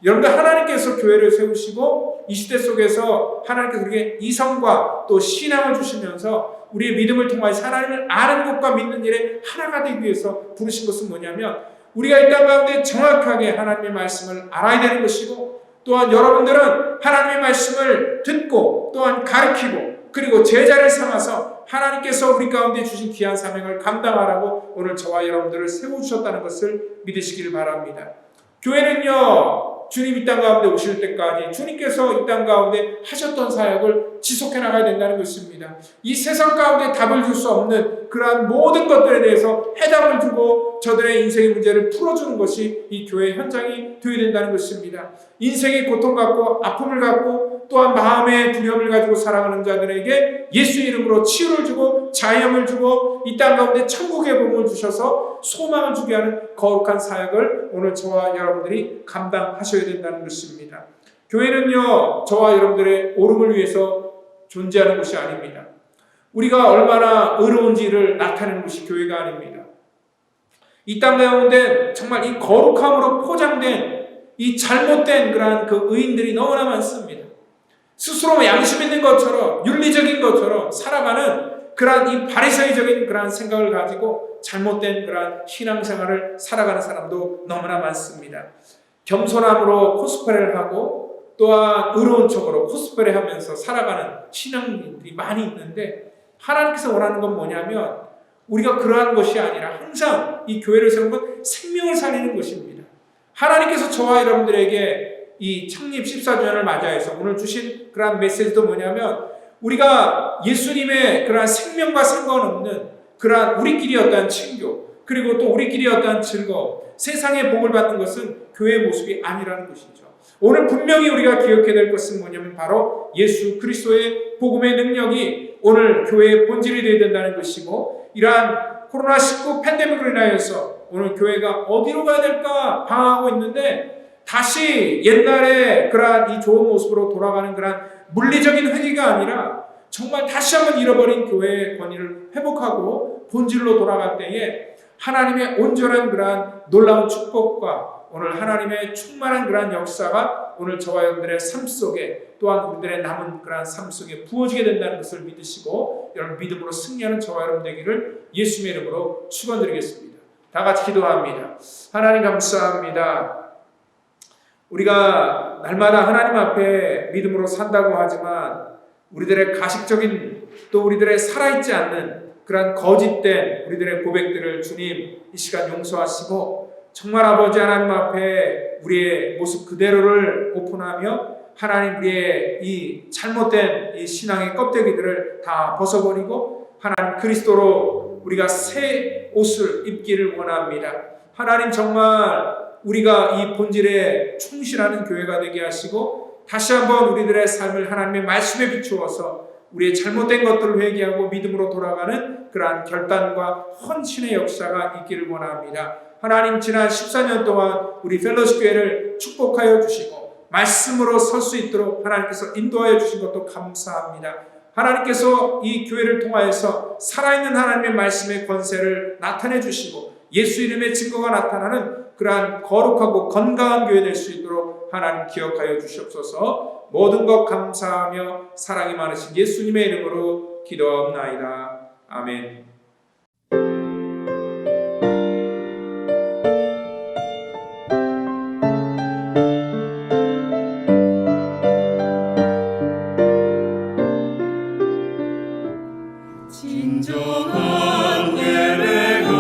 여러분들, 하나님께서 교회를 세우시고 이 시대 속에서 하나님께서 우리에게 이성과 또 신앙을 주시면서 우리의 믿음을 통하여서 하나님을 아는 것과 믿는 일에 하나가 되기 위해서 부르신 것은 뭐냐면, 우리가 이 땅 가운데 정확하게 하나님의 말씀을 알아야 되는 것이고, 또한 여러분들은 하나님의 말씀을 듣고 또한 가르치고 그리고 제자를 삼아서 하나님께서 우리 가운데 주신 귀한 사명을 감당하라고 오늘 저와 여러분들을 세워주셨다는 것을 믿으시길 바랍니다. 교회는요, 주님 이 땅 가운데 오실 때까지 주님께서 이 땅 가운데 하셨던 사역을 지속해 나가야 된다는 것입니다. 이 세상 가운데 답을 줄 수 없는 그러한 모든 것들에 대해서 해답을 주고 저들의 인생의 문제를 풀어주는 것이 이 교회 현장이 되어야 된다는 것입니다. 인생의 고통 갖고 아픔을 갖고 또한 마음의 두려움을 가지고 살아가는 자들에게 예수의 이름으로 치유를 주고 자유함을 주고 이 땅 가운데 천국의 복음을 주셔서 소망을 주게 하는 거룩한 사역을 오늘 저와 여러분들이 감당하셔야 된다는 것입니다. 교회는요, 저와 여러분들의 오름을 위해서 존재하는 곳이 아닙니다. 우리가 얼마나 의로운지를 나타내는 것이 교회가 아닙니다. 이 땅 가운데 정말 이 거룩함으로 포장된 이 잘못된 그러한 그 의인들이 너무나 많습니다. 스스로 양심 있는 것처럼 윤리적인 것처럼 살아가는 그러한 이 바리새인적인 그러한 생각을 가지고 잘못된 그러한 신앙생활을 살아가는 사람도 너무나 많습니다. 겸손함으로 코스프레를 하고 또한 의로운 척으로 코스프레 하면서 살아가는 신앙인들이 많이 있는데, 하나님께서 원하는 건 뭐냐면 우리가 그러한 것이 아니라 항상 이 교회를 세우는 건 생명을 살리는 것입니다. 하나님께서 저와 여러분들에게 이 창립 14주년을 맞이해서 오늘 주신 그러한 메시지도 뭐냐면, 우리가 예수님의 그러한 생명과 상관없는 그러한 우리끼리 어떠한 친교, 그리고 또 우리끼리 어떠한 즐거움, 세상의 복을 받는 것은 교회의 모습이 아니라는 것이죠. 오늘 분명히 우리가 기억해야 될 것은 뭐냐면 바로 예수 그리스도의 복음의 능력이 오늘 교회의 본질이 되어야 된다는 것이고, 이러한 코로나19 팬데믹으로 인하여서 오늘 교회가 어디로 가야 될까 방황하고 있는데, 다시 옛날에 그러한 이 좋은 모습으로 돌아가는 그러한 물리적인 회개가 아니라 정말 다시 한번 잃어버린 교회의 권위를 회복하고 본질로 돌아갈 때에 하나님의 온전한 그러한 놀라운 축복과 오늘 하나님의 충만한 그러한 역사가 오늘 저와 여러분들의 삶 속에 또한 우리들의 남은 그러한 삶 속에 부어지게 된다는 것을 믿으시고 여러분 믿음으로 승리하는 저와 여러분 되기를 예수님의 이름으로 축원드리겠습니다. 다 같이 기도합니다. 하나님 감사합니다. 우리가 날마다 하나님 앞에 믿음으로 산다고 하지만 우리들의 가식적인 또 우리들의 살아있지 않는 그러한 거짓된 우리들의 고백들을 주님 이 시간 용서하시고 정말 아버지 하나님 앞에 우리의 모습 그대로를 오픈하며 하나님 우리의 이 잘못된 이 신앙의 껍데기들을 다 벗어버리고 하나님 그리스도로 우리가 새 옷을 입기를 원합니다. 하나님 정말 우리가 이 본질에 충실하는 교회가 되게 하시고 다시 한번 우리들의 삶을 하나님의 말씀에 비추어서 우리의 잘못된 것들을 회개하고 믿음으로 돌아가는 그러한 결단과 헌신의 역사가 있기를 원합니다. 하나님 지난 14년 동안 우리 펠로십 교회를 축복하여 주시고 말씀으로 설 수 있도록 하나님께서 인도하여 주신 것도 감사합니다. 하나님께서 이 교회를 통하여서 살아있는 하나님의 말씀의 권세를 나타내 주시고 예수 이름의 증거가 나타나는 그러한 거룩하고 건강한 교회 될 수 있도록 하나님 기억하여 주시옵소서. 모든 것 감사하며 사랑이 많으신 예수님의 이름으로 기도하옵나이다. 아멘. 진정한 예배가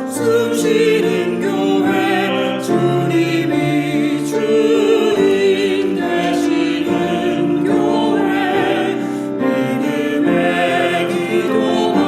숨쉬는 교회 주님이 주인 되시는 교회 믿음의 기도가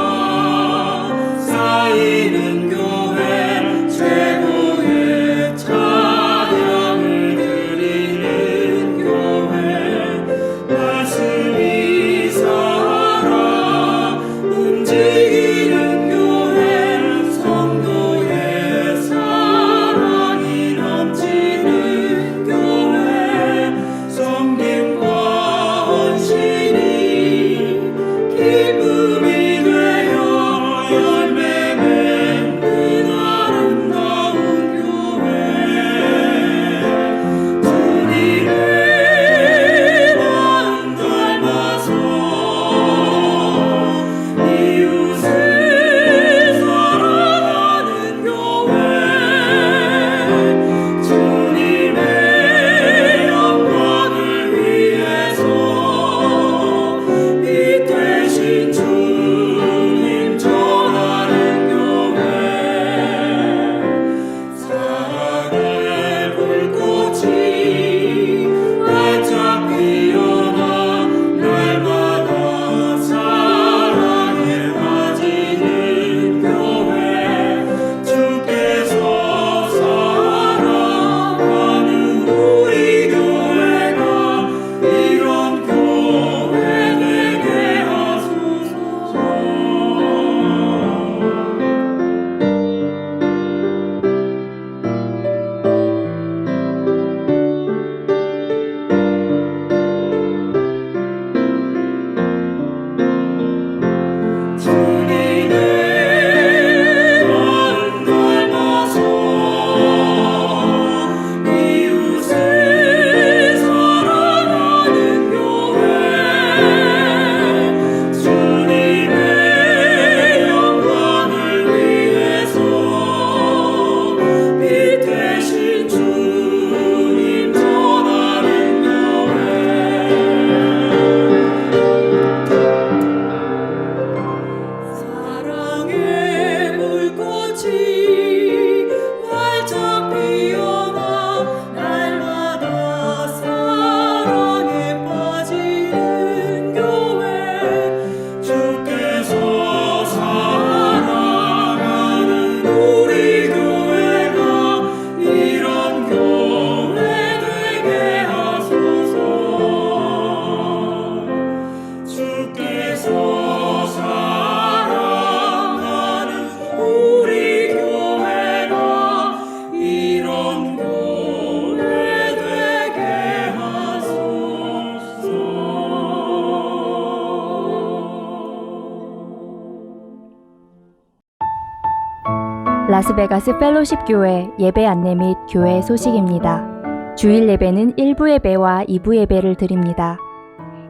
라스베가스 펠로십 교회 예배 안내 및 교회 소식입니다. 주일 예배는 1부 예배와 2부 예배를 드립니다.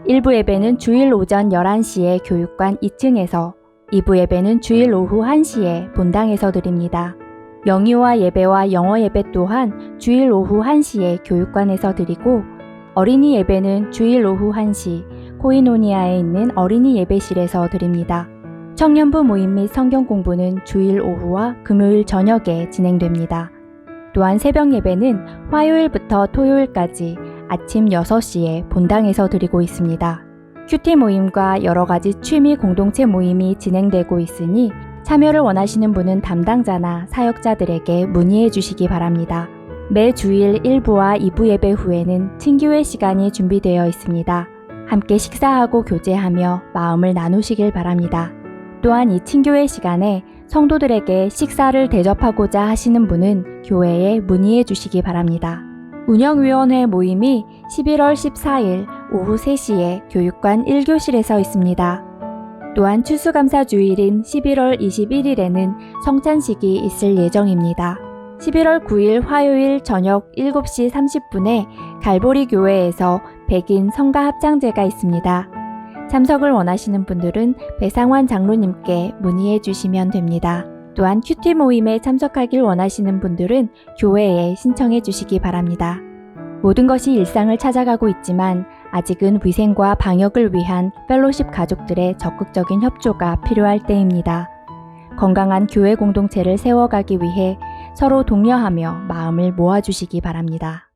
1부 예배는 주일 오전 11시에 교육관 2층에서, 2부 예배는 주일 오후 1시에 본당에서 드립니다. 명의와 예배와 영어 예배 또한 주일 오후 1시에 교육관에서 드리고, 어린이 예배는 주일 오후 1시 코이노니아에 있는 어린이 예배실에서 드립니다. 청년부 모임 및 성경 공부는 주일 오후와 금요일 저녁에 진행됩니다. 또한 새벽 예배는 화요일부터 토요일까지 아침 6시에 본당에서 드리고 있습니다. 큐티 모임과 여러 가지 취미 공동체 모임이 진행되고 있으니 참여를 원하시는 분은 담당자나 사역자들에게 문의해 주시기 바랍니다. 매 주일 1부와 2부 예배 후에는 친교회 시간이 준비되어 있습니다. 함께 식사하고 교제하며 마음을 나누시길 바랍니다. 또한 이 친교회 시간에 성도들에게 식사를 대접하고자 하시는 분은 교회에 문의해 주시기 바랍니다. 운영위원회 모임이 11월 14일 오후 3시에 교육관 1교실에서 있습니다. 또한 추수감사주일인 11월 21일에는 성찬식이 있을 예정입니다. 11월 9일 화요일 저녁 7시 30분에 갈보리 교회에서 백인 성가 합창제가 있습니다. 참석을 원하시는 분들은 배상환 장로님께 문의해 주시면 됩니다. 또한 큐티 모임에 참석하길 원하시는 분들은 교회에 신청해 주시기 바랍니다. 모든 것이 일상을 찾아가고 있지만 아직은 위생과 방역을 위한 펠로십 가족들의 적극적인 협조가 필요할 때입니다. 건강한 교회 공동체를 세워가기 위해 서로 독려하며 마음을 모아주시기 바랍니다.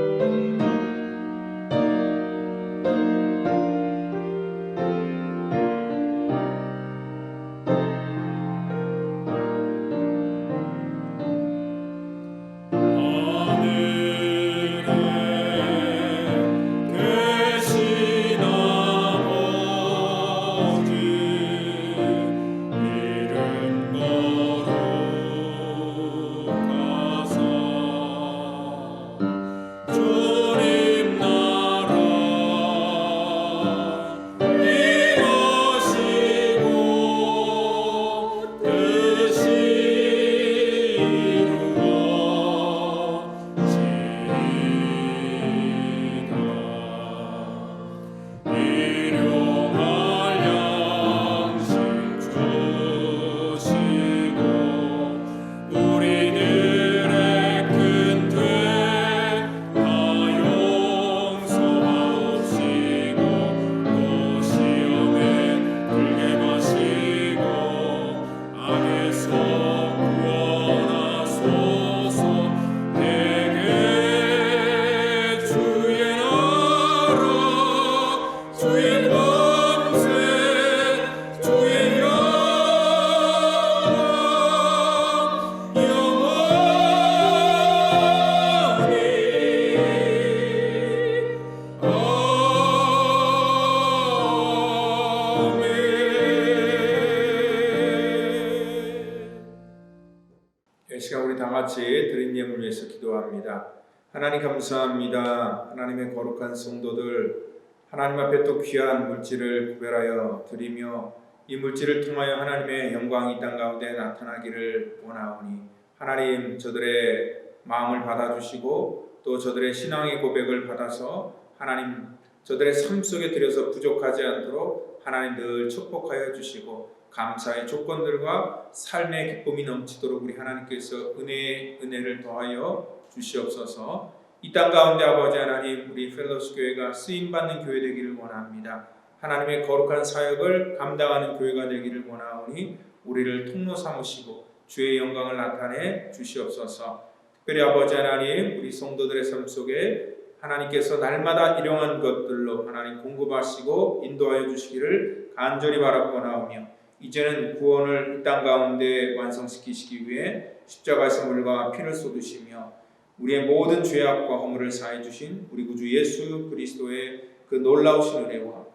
같이 드린 예물을 위해서 기도합니다. 하나님 감사합니다. 하나님의 거룩한 성도들, 하나님 앞에 또 귀한 물질을 구별하여 드리며 이 물질을 통하여 하나님의 영광이 이 땅 가운데 나타나기를 원하오니 하나님 저들의 마음을 받아주시고 또 저들의 신앙의 고백을 받아서 하나님 저들의 삶 속에 들여서 부족하지 않도록 하나님 늘 축복하여 주시고 감사의 조건들과 삶의 기쁨이 넘치도록 우리 하나님께서 은혜를 더하여 주시옵소서. 이 땅 가운데 아버지 하나님 우리 펠로십 교회가 쓰임받는 교회 되기를 원합니다. 하나님의 거룩한 사역을 감당하는 교회가 되기를 원하오니 우리를 통로 삼으시고 주의 영광을 나타내 주시옵소서. 특별히 아버지 하나님 우리 성도들의 삶 속에 하나님께서 날마다 일용한 것들로 하나님 공급하시고 인도하여 주시기를 간절히 바라고 원하오며 이제는 구원을 이 땅 가운데 완성시키시기 위해 십자가에서 물과 피를 쏟으시며 우리의 모든 죄악과 허물을 사해 주신 우리 구주 예수 그리스도의 그 놀라우신 은혜와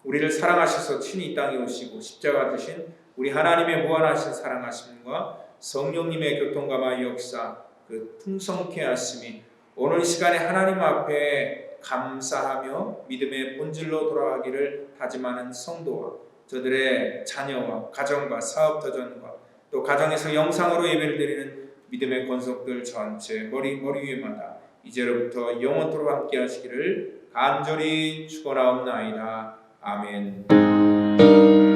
우리를 사랑하셔서 친히 이 땅에 오시고 십자가 되신 우리 하나님의 무한하신 사랑하심과 성령님의 교통감화 역사 그 풍성케 하심이 오늘 이 시간에 하나님 앞에 감사하며 믿음의 본질로 돌아가기를 다짐하는 성도와 저들의 자녀와 가정과 사업 도전과 또 가정에서 영상으로 예배를 드리는 믿음의 권속들 전체 머리 위에마다 이제로부터 영원토록 함께 하시기를 간절히 축원하옵나이다. 아멘.